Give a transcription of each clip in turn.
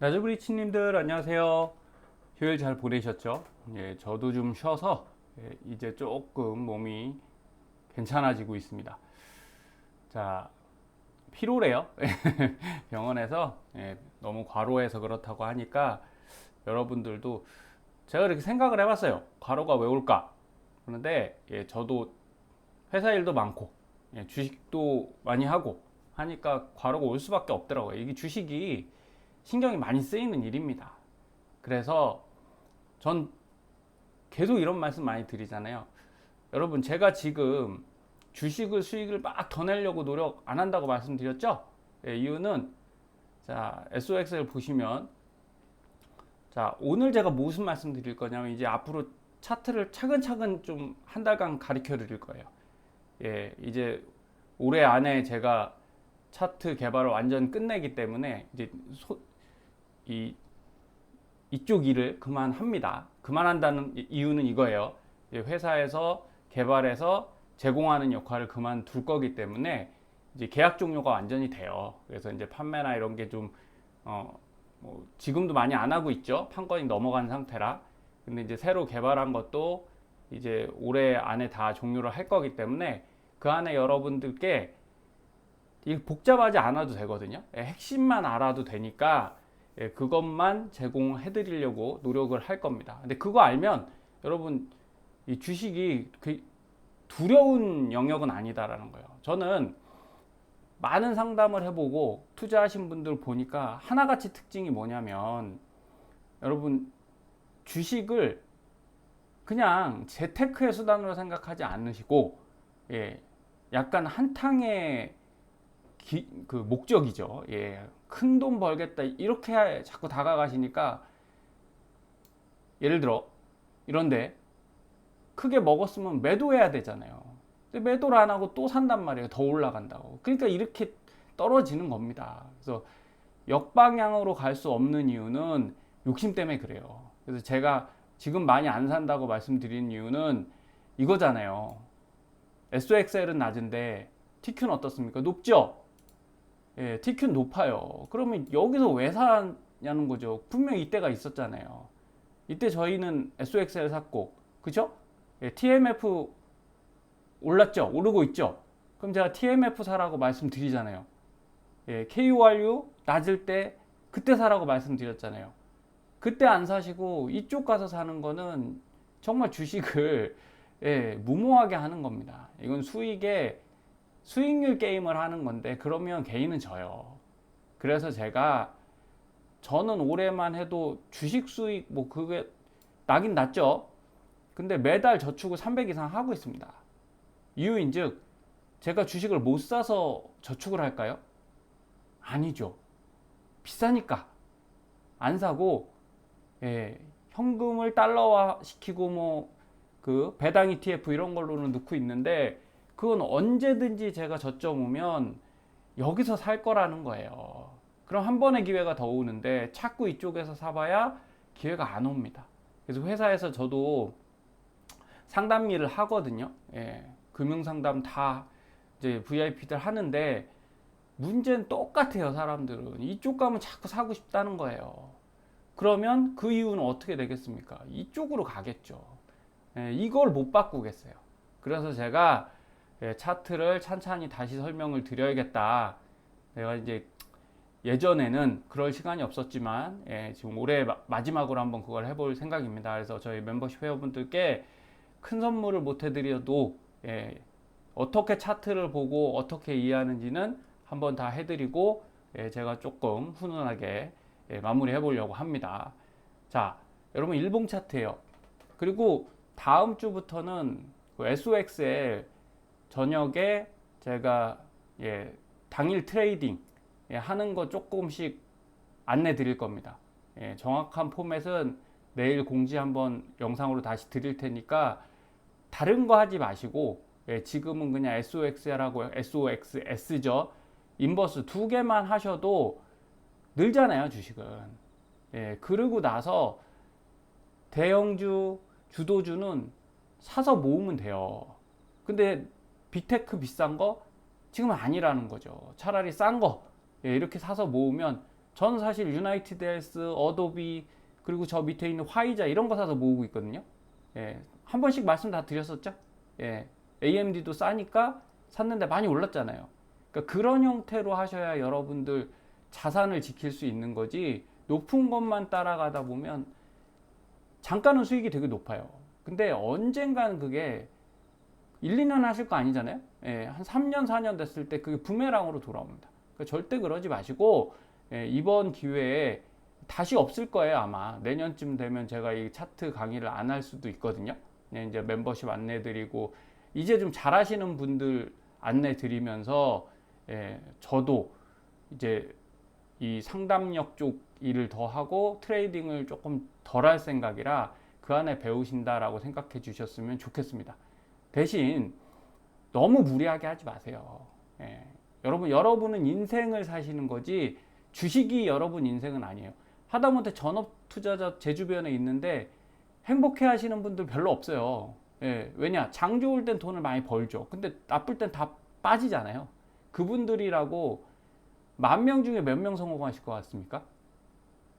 나주브리치님들 안녕하세요. 휴일 잘 보내셨죠? 예, 저도 좀 쉬어서 이제 조금 몸이 괜찮아지고 있습니다. 자, 피로래요. 병원에서 너무 과로해서 그렇다고 하니까 여러분들도 제가 이렇게 생각을 해봤어요. 과로가 왜 올까? 그런데 저도 회사 일도 많고 주식도 많이 하고 하니까 과로가 올 수밖에 없더라고요. 이게 주식이 신경이 많이 쓰이는 일입니다. 그래서 전 계속 이런 말씀 많이 드리잖아요. 여러분, 제가 지금 주식을 수익을 막 더 내려고 노력 안 한다고 말씀드렸죠? 이유는 자, SOX를 보시면 자, 오늘 제가 무슨 말씀 드릴 거냐면 이제 앞으로 차트를 차근차근 좀 한 달간 가르쳐 드릴 거예요. 이제 올해 안에 제가 차트 개발을 완전 끝내기 때문에 이제 이 이쪽 일을 그만합니다. 그만한다는 이유는 이거예요. 회사에서 개발해서 제공하는 역할을 그만둘 거기 때문에 이제 계약 종료가 완전히 돼요. 그래서 이제 판매나 이런 게 좀, 뭐 지금도 많이 안 하고 있죠. 판권이 넘어간 상태라. 근데 이제 새로 개발한 것도 이제 올해 안에 다 종료를 할 거기 때문에 그 안에 여러분들께 복잡하지 않아도 되거든요. 핵심만 알아도 되니까 그것만 제공해 드리려고 노력을 할 겁니다. 근데 그거 알면 여러분 이 주식이 두려운 영역은 아니다라는 거예요. 저는 많은 상담을 해보고 투자하신 분들 보니까 하나같이 특징이 뭐냐면 여러분 주식을 그냥 재테크의 수단으로 생각하지 않으시고 약간 한탕의 그 목적이죠. 큰 돈 벌겠다 이렇게 자꾸 다가가시니까 예를 들어 이런데 크게 먹었으면 매도해야 되잖아요. 근데 매도를 안 하고 또 산단 말이에요. 더 올라간다고. 그러니까 이렇게 떨어지는 겁니다. 그래서 역방향으로 갈 수 없는 이유는 욕심 때문에 그래요. 그래서 제가 지금 많이 안 산다고 말씀드린 이유는 이거잖아요. SOXL은 낮은데 TQ는 어떻습니까? 높죠? TQ는 높아요. 그러면 여기서 왜 사냐는 거죠. 분명히 이때가 있었잖아요. 이때 저희는 SOXL 샀고, 그죠? TMF 올랐죠? 오르고 있죠? 그럼 제가 TMF 사라고 말씀드리잖아요. KORU 낮을 때 그때 사라고 말씀드렸잖아요. 그때 안 사시고 이쪽 가서 사는 거는 정말 주식을 무모하게 하는 겁니다. 이건 수익률 게임을 하는 건데 그러면 개인은 져요. 그래서 저는 올해만 해도 주식 수익 뭐 그게 나긴 났죠. 근데 매달 저축을 300 이상 하고 있습니다. 이유인즉 제가 주식을 못 사서 저축을 할까요? 아니죠. 비싸니까 안 사고 현금을 달러화 시키고 뭐 그 배당 ETF 이런 걸로는 넣고 있는데 그건 언제든지 제가 저점 오면 여기서 살 거라는 거예요. 그럼 한 번의 기회가 더 오는데 자꾸 이쪽에서 사봐야 기회가 안 옵니다. 그래서 회사에서 저도 상담 일을 하거든요. 금융상담 다 이제 VIP들 하는데 문제는 똑같아요. 사람들은 이쪽 가면 자꾸 사고 싶다는 거예요. 그러면 그 이유는 어떻게 되겠습니까? 이쪽으로 가겠죠. 이걸 못 바꾸겠어요. 그래서 제가 차트를 찬찬히 다시 설명을 드려야겠다. 내가 이제 예전에는 그럴 시간이 없었지만 지금 올해 마지막으로 한번 그걸 해볼 생각입니다. 그래서 저희 멤버십 회원분들께 큰 선물을 못 해드려도 어떻게 차트를 보고 어떻게 이해하는지는 한번 다 해드리고 제가 조금 훈훈하게 마무리해 보려고 합니다. 자, 여러분 일봉 차트예요. 그리고 다음 주부터는 그 SOXL 저녁에 제가 당일 트레이딩 하는 거 조금씩 안내 드릴 겁니다. 정확한 포맷은 내일 공지 한번 영상으로 다시 드릴 테니까 다른 거 하지 마시고 지금은 그냥 SOXL하고 SOXS죠. 인버스 두 개만 하셔도 늘잖아요, 주식은. 그러고 나서 대형주, 주도주는 사서 모으면 돼요. 근데 빅테크 비싼 거 지금은 아니라는 거죠. 차라리 싼 거 이렇게 사서 모으면 전 사실 유나이티드 헬스, 어도비, 그리고 저 밑에 있는 화이자 이런 거 사서 모으고 있거든요. 예, 한 번씩 말씀 다 드렸었죠. 예, AMD도 싸니까 샀는데 많이 올랐잖아요. 그러니까 그런 형태로 하셔야 여러분들 자산을 지킬 수 있는 거지, 높은 것만 따라가다 보면 잠깐은 수익이 되게 높아요. 근데 언젠가는 그게 1, 2년 하실 거 아니잖아요. 예, 한 3년, 4년 됐을 때 그게 부메랑으로 돌아옵니다. 그러니까 절대 그러지 마시고, 예, 이번 기회에 다시 없을 거예요. 아마 내년쯤 되면 제가 이 차트 강의를 안 할 수도 있거든요. 예, 이제 멤버십 안내 드리고 이제 좀 잘하시는 분들 안내 드리면서, 예, 저도 이제 이 상담력 쪽 일을 더 하고 트레이딩을 조금 덜 할 생각이라 그 안에 배우신다라고 생각해 주셨으면 좋겠습니다. 대신 너무 무리하게 하지 마세요. 예. 여러분은 인생을 사시는 거지 주식이 여러분 인생은 아니에요. 하다못해 전업 투자자 제 주변에 있는데 행복해 하시는 분들 별로 없어요. 예. 왜냐? 장 좋을 땐 돈을 많이 벌죠. 근데 나쁠 땐 다 빠지잖아요. 그분들이라고 10,000명 중에 몇 명 성공하실 것 같습니까?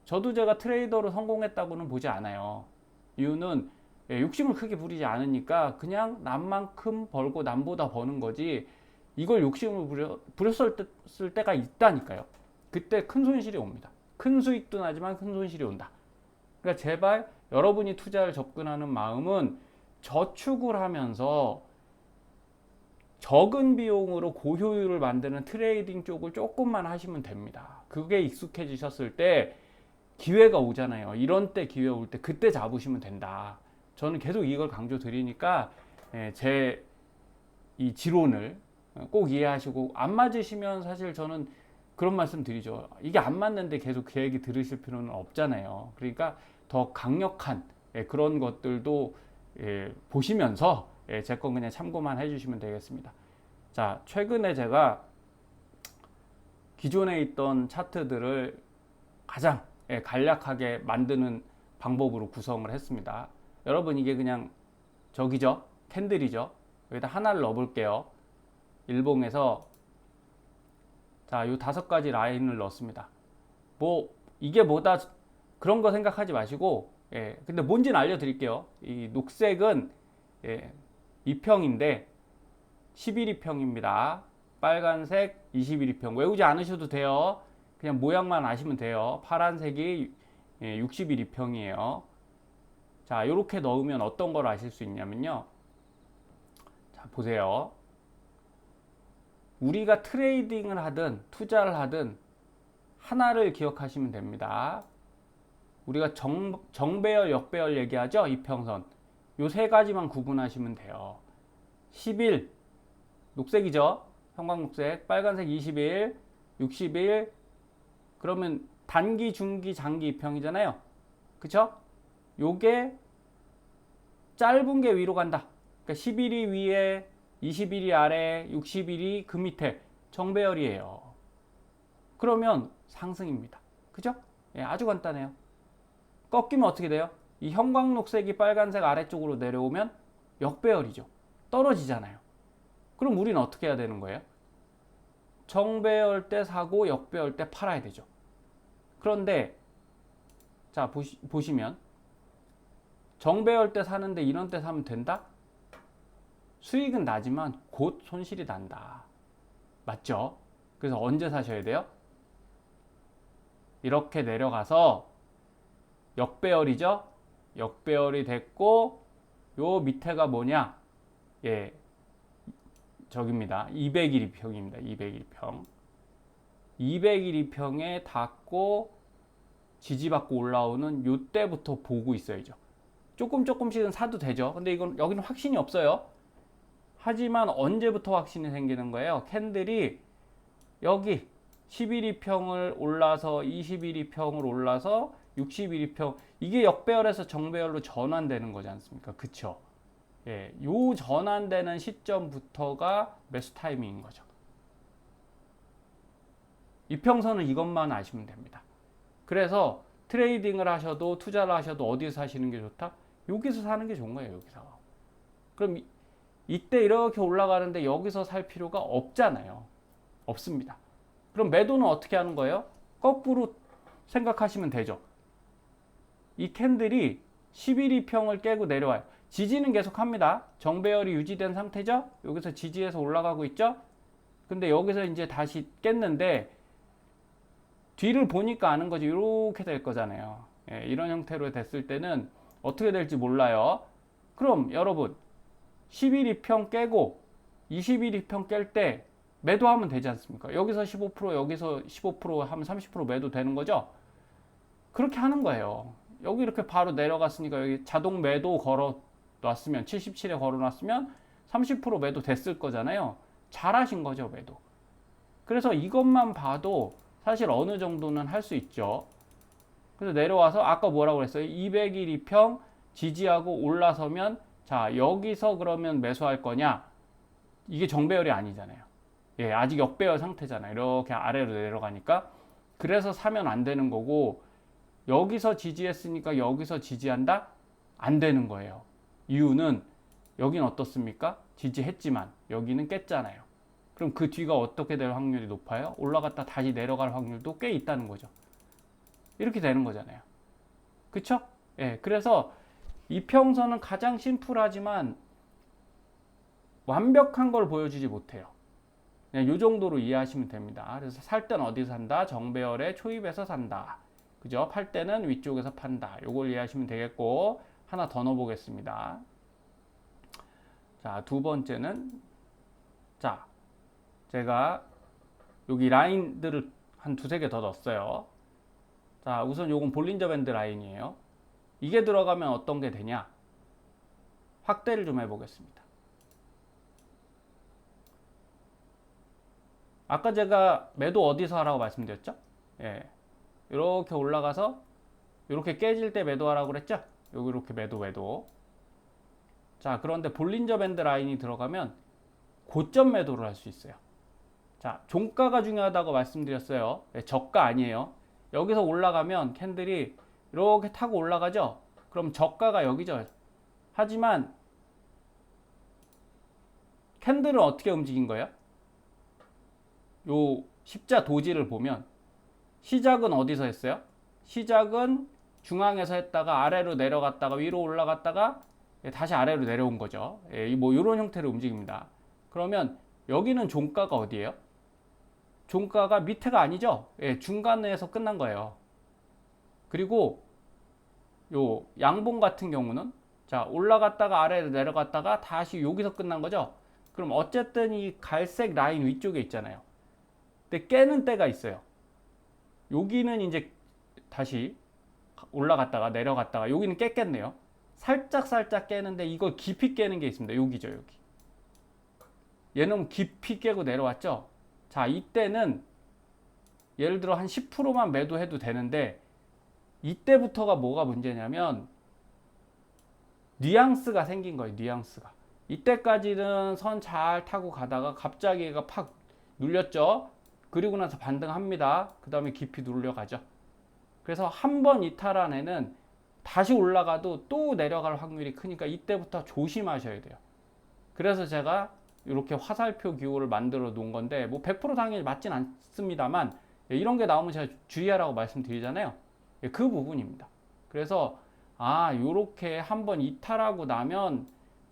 저도 제가 트레이더로 성공했다고는 보지 않아요. 이유는, 예, 욕심을 크게 부리지 않으니까 그냥 남만큼 벌고 남보다 버는 거지, 이걸 욕심을 부렸을 때가 있다니까요. 그때 큰 손실이 옵니다. 큰 수익도 나지만 큰 손실이 온다. 그러니까 제발 여러분이 투자를 접근하는 마음은 저축을 하면서 적은 비용으로 고효율을 만드는 트레이딩 쪽을 조금만 하시면 됩니다. 그게 익숙해지셨을 때 기회가 오잖아요. 이런 때 기회 올 때 그때 잡으시면 된다. 저는 계속 이걸 강조 드리니까, 제 이 지론을 꼭 이해하시고, 안 맞으시면 사실 저는 그런 말씀 드리죠. 이게 안 맞는데 계속 그 얘기 들으실 필요는 없잖아요. 그러니까 더 강력한, 그런 것들도, 보시면서, 제 건 그냥 참고만 해주시면 되겠습니다. 자, 최근에 제가 기존에 있던 차트들을 가장, 간략하게 만드는 방법으로 구성을 했습니다. 여러분, 이게 그냥 저기죠, 캔들이죠. 여기다 하나를 넣어볼게요. 일봉에서, 자, 요 5가지 라인을 넣습니다. 뭐 이게 뭐다 그런 거 생각하지 마시고, 근데 뭔지는 알려드릴게요. 이 녹색은, 2평인데 11이평입니다. 빨간색 21이평. 외우지 않으셔도 돼요. 그냥 모양만 아시면 돼요. 파란색이 61이평이에요. 자, 이렇게 넣으면 어떤 걸 아실 수 있냐면요. 자, 보세요. 우리가 트레이딩을 하든 투자를 하든 하나를 기억하시면 됩니다. 우리가 정배열, 역배열 얘기하죠? 이평선. 요 3가지만 구분하시면 돼요. 11, 녹색이죠? 형광녹색. 빨간색 21, 61. 그러면 단기, 중기, 장기 이평이잖아요. 그쵸? 요게 짧은 게 위로 간다. 그러니까 11이 위에, 21이 아래, 61이 그 밑에 정배열이에요. 그러면 상승입니다. 그죠? 예, 아주 간단해요. 꺾이면 어떻게 돼요? 이 형광녹색이 빨간색 아래쪽으로 내려오면 역배열이죠. 떨어지잖아요. 그럼 우리는 어떻게 해야 되는 거예요? 정배열 때 사고 역배열 때 팔아야 되죠. 그런데 자, 보시면 정배열 때 사는데 이런 때 사면 된다? 수익은 나지만 곧 손실이 난다. 맞죠? 그래서 언제 사셔야 돼요? 이렇게 내려가서 역배열이죠? 역배열이 됐고, 요 밑에가 뭐냐? 예, 저깁니다. 201평입니다. 201평. 201평에 닿고 지지받고 올라오는 요 때부터 보고 있어야죠. 조금씩은 사도 되죠. 근데 이건 여기는 확신이 없어요. 하지만 언제부터 확신이 생기는 거예요? 캔들이 여기 11이평을 올라서 21이평을 올라서 61이평, 이게 역배열에서 정배열로 전환되는 거지 않습니까? 그쵸? 예, 요 전환되는 시점부터가 매수 타이밍인 거죠. 이평선은 이것만 아시면 됩니다. 그래서 트레이딩을 하셔도 투자를 하셔도 어디서 사시는 게 좋다? 여기서 사는 게 좋은 거예요. 여기서. 그럼 이때 이렇게 올라가는데 여기서 살 필요가 없잖아요. 없습니다. 그럼 매도는 어떻게 하는 거예요? 거꾸로 생각하시면 되죠. 이 캔들이 11이평을 깨고 내려와요. 지지는 계속 합니다. 정배열이 유지된 상태죠. 여기서 지지해서 올라가고 있죠. 근데 여기서 이제 다시 깼는데 뒤를 보니까 아는 거지. 이렇게 될 거잖아요. 예, 이런 형태로 됐을 때는 어떻게 될지 몰라요. 그럼 여러분 11이평 깨고 21이평 깰 때 매도하면 되지 않습니까? 여기서 15% 여기서 15% 하면 30% 매도 되는 거죠. 그렇게 하는 거예요. 여기 이렇게 바로 내려갔으니까 여기 자동 매도 걸어 놨으면 77에 걸어 놨으면 30% 매도 됐을 거잖아요. 잘하신 거죠, 매도. 그래서 이것만 봐도 사실 어느 정도는 할 수 있죠. 그래서 내려와서 아까 뭐라고 그랬어요? 200일 2평 지지하고 올라서면 자, 여기서 그러면 매수할 거냐? 이게 정배열이 아니잖아요. 예, 아직 역배열 상태잖아요. 이렇게 아래로 내려가니까. 그래서 사면 안 되는 거고, 여기서 지지했으니까 여기서 지지한다? 안 되는 거예요. 이유는 여긴 어떻습니까? 지지했지만 여기는 깼잖아요. 그럼 그 뒤가 어떻게 될 확률이 높아요? 올라갔다 다시 내려갈 확률도 꽤 있다는 거죠. 이렇게 되는 거잖아요. 그쵸? 예, 그래서 이평선은 가장 심플하지만 완벽한 걸 보여주지 못해요. 그냥 이 정도로 이해하시면 됩니다. 그래서 살 때는 어디서 산다? 정배열의 초입에서 산다. 그죠? 팔 때는 위쪽에서 판다. 요걸 이해하시면 되겠고, 하나 더 넣어보겠습니다. 자, 두 번째는, 자, 제가 여기 라인들을 한 두세 개 더 넣었어요. 자, 우선 요건 볼린저 밴드 라인이에요. 이게 들어가면 어떤 게 되냐? 확대를 좀 해보겠습니다. 아까 제가 매도 어디서 하라고 말씀드렸죠? 예. 이렇게 올라가서 이렇게 깨질 때 매도하라고 그랬죠? 여기 이렇게 매도. 자, 그런데 볼린저 밴드 라인이 들어가면 고점 매도를 할 수 있어요. 자, 종가가 중요하다고 말씀드렸어요. 예, 저가 아니에요. 여기서 올라가면 캔들이 이렇게 타고 올라가죠? 그럼 저가가 여기죠. 하지만 캔들은 어떻게 움직인 거예요? 요 십자 도지를 보면 시작은 어디서 했어요? 시작은 중앙에서 했다가 아래로 내려갔다가 위로 올라갔다가 다시 아래로 내려온 거죠. 뭐 이런 형태로 움직입니다. 그러면 여기는 종가가 어디예요? 종가가 밑에가 아니죠. 중간에서 끝난 거예요. 그리고 요 양봉 같은 경우는 자, 올라갔다가 아래로 내려갔다가 다시 여기서 끝난 거죠. 그럼 어쨌든 이 갈색 라인 위쪽에 있잖아요. 근데 깨는 때가 있어요. 여기는 이제 다시 올라갔다가 내려갔다가 여기는 깼겠네요. 살짝 깨는데 이걸 깊이 깨는 게 있습니다. 여기죠, 여기. 얘는 깊이 깨고 내려왔죠. 자, 이때는 예를 들어 한 10%만 매도해도 되는데 이때부터가 뭐가 문제냐면 뉘앙스가 생긴 거예요. 뉘앙스가. 이때까지는 선 잘 타고 가다가 갑자기 얘가 팍 눌렸죠. 그리고 나서 반등합니다. 그 다음에 깊이 눌려가죠. 그래서 한 번 이탈한 애는 다시 올라가도 또 내려갈 확률이 크니까 이때부터 조심하셔야 돼요. 그래서 제가 이렇게 화살표 기호를 만들어 놓은 건데 뭐 100% 당연히 맞진 않습니다만 이런 게 나오면 제가 주의하라고 말씀드리잖아요. 그 부분입니다. 그래서 요렇게 한번 이탈하고 나면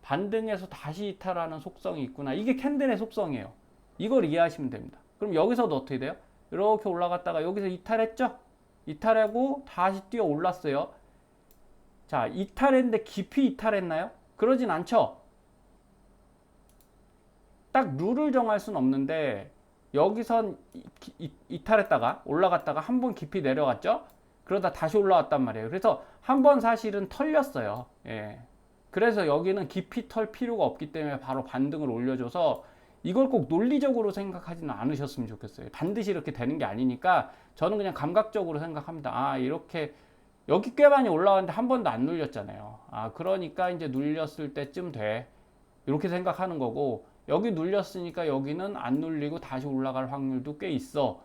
반등해서 다시 이탈하는 속성이 있구나. 이게 캔들의 속성이에요. 이걸 이해하시면 됩니다. 그럼 여기서도 어떻게 돼요? 이렇게 올라갔다가 여기서 이탈했죠? 이탈하고 다시 뛰어 올랐어요. 자, 이탈했는데 깊이 이탈했나요? 그러진 않죠? 딱 룰을 정할 수는 없는데 여기선 이탈했다가 올라갔다가 한 번 깊이 내려갔죠? 그러다 다시 올라왔단 말이에요. 그래서 한 번 사실은 털렸어요. 예. 그래서 여기는 깊이 털 필요가 없기 때문에 바로 반등을 올려줘서 이걸 꼭 논리적으로 생각하지는 않으셨으면 좋겠어요. 반드시 이렇게 되는 게 아니니까 저는 그냥 감각적으로 생각합니다. 이렇게 여기 꽤 많이 올라왔는데 한 번도 안 눌렸잖아요. 그러니까 이제 눌렸을 때쯤 돼. 이렇게 생각하는 거고 여기 눌렸으니까 여기는 안 눌리고 다시 올라갈 확률도 꽤 있어.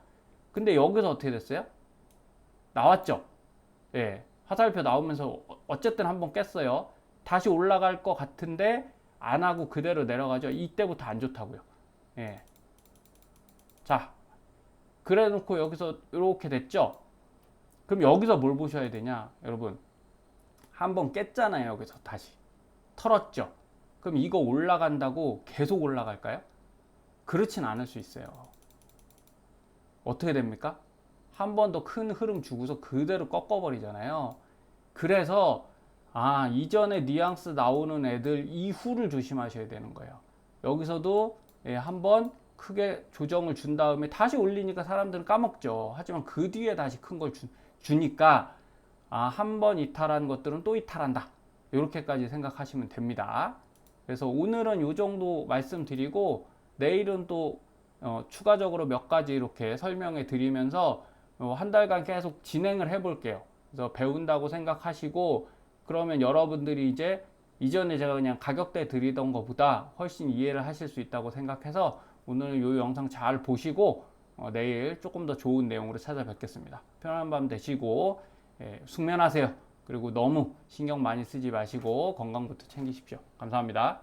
근데 여기서 어떻게 됐어요? 나왔죠? 예. 화살표 나오면서 어쨌든 한번 깼어요. 다시 올라갈 것 같은데 안 하고 그대로 내려가죠. 이때부터 안 좋다고요. 예. 자, 그래 놓고 여기서 이렇게 됐죠? 그럼 여기서 뭘 보셔야 되냐? 여러분, 한번 깼잖아요. 여기서 다시 털었죠. 그럼 이거 올라간다고 계속 올라갈까요? 그렇진 않을 수 있어요. 어떻게 됩니까? 한 번 더 큰 흐름 주고서 그대로 꺾어버리잖아요. 그래서 이전에 뉘앙스 나오는 애들 이후를 조심하셔야 되는 거예요. 여기서도 한번 크게 조정을 준 다음에 다시 올리니까 사람들은 까먹죠. 하지만 그 뒤에 다시 큰 걸 주니까 한 번 이탈한 것들은 또 이탈한다. 이렇게까지 생각하시면 됩니다. 그래서 오늘은 이 정도 말씀드리고 내일은 또 추가적으로 몇 가지 이렇게 설명해 드리면서 한 달간 계속 진행을 해 볼게요. 그래서 배운다고 생각하시고 그러면 여러분들이 이제 이전에 제가 그냥 가격대 드리던 것보다 훨씬 이해를 하실 수 있다고 생각해서 오늘 이 영상 잘 보시고 내일 조금 더 좋은 내용으로 찾아뵙겠습니다. 편안한 밤 되시고 숙면하세요. 그리고 너무 신경 많이 쓰지 마시고 건강부터 챙기십시오. 감사합니다.